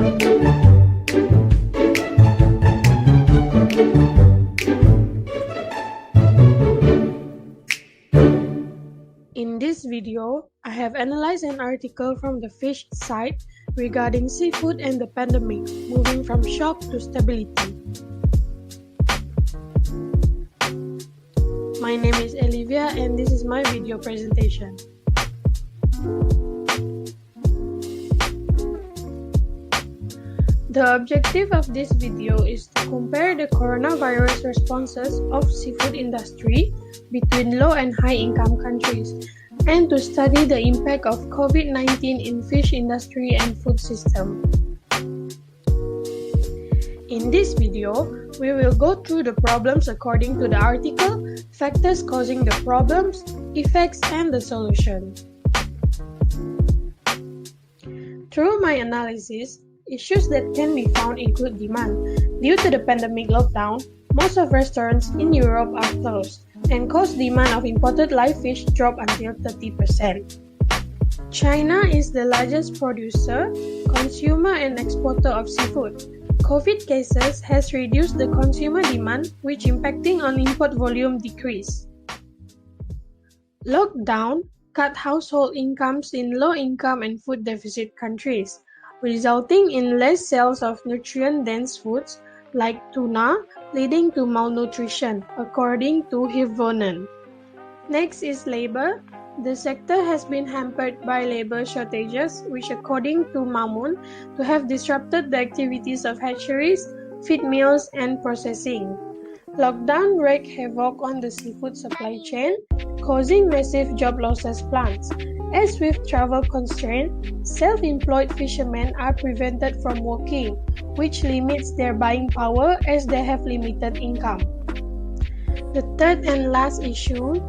In this video, I have analyzed an article from the Fish site regarding seafood and the pandemic, moving from shock to stability. My name is Olivia and this is my video presentation. The objective of this video is to compare the coronavirus responses of seafood industry between low and high income countries and to study the impact of COVID-19 in fish industry and food system. In this video, we will go through the problems according to the article, factors causing the problems, effects, and the solution. Through my analysis, issues that can be found include demand. Due to the pandemic lockdown, most of restaurants in Europe are closed, and cost demand of imported live fish dropped until 30%. China is the largest producer, consumer, and exporter of seafood. COVID cases has reduced the consumer demand, which impacting on import volume decrease. Lockdown cut household incomes in low-income and food deficit countries, resulting in less sales of nutrient-dense foods like tuna, leading to malnutrition, according to Hirvonen. Next is labor. The sector has been hampered by labor shortages, which according to Mamun, to have disrupted the activities of hatcheries, feed mills, and processing. Lockdown wreaked havoc on the seafood supply chain, causing massive job losses plants. As with travel constraints, self-employed fishermen are prevented from working, which limits their buying power as they have limited income. The third and last issue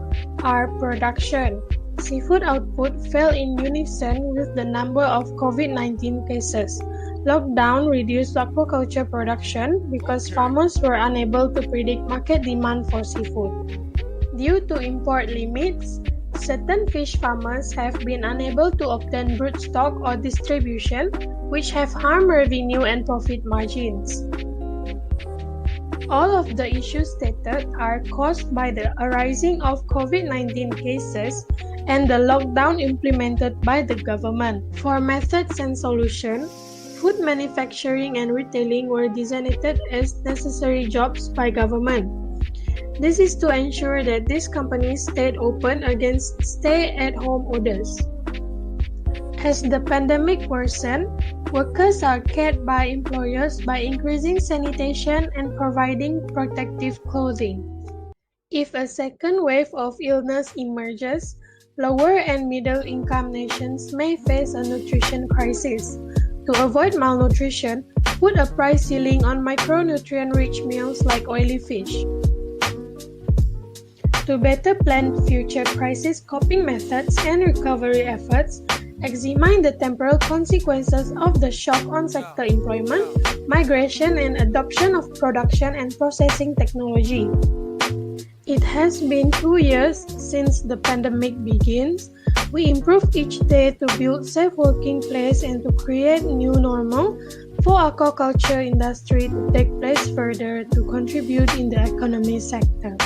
are production. Seafood output fell in unison with the number of COVID-19 cases. Lockdown reduced aquaculture production because farmers were unable to predict market demand for seafood. Due to import limits, certain fish farmers have been unable to obtain broodstock or distribution, which have harmed revenue and profit margins. All of the issues stated are caused by the arising of COVID-19 cases and the lockdown implemented by the government. For methods and solutions, food manufacturing and retailing were designated as necessary jobs by government. This is to ensure that these companies stayed open against stay-at-home orders. As the pandemic worsened, workers are cared by employers by increasing sanitation and providing protective clothing. If a second wave of illness emerges, lower and middle-income nations may face a nutrition crisis. To avoid malnutrition, put a price ceiling on micronutrient-rich meals like oily fish. To better plan future crisis coping methods and recovery efforts, examine the temporal consequences of the shock on sector employment, migration, and adoption of production and processing technology. It has been 2 years since the pandemic begins. We improve each day to build safe working place and to create new normal for aquaculture industry to take place further to contribute in the economy sector.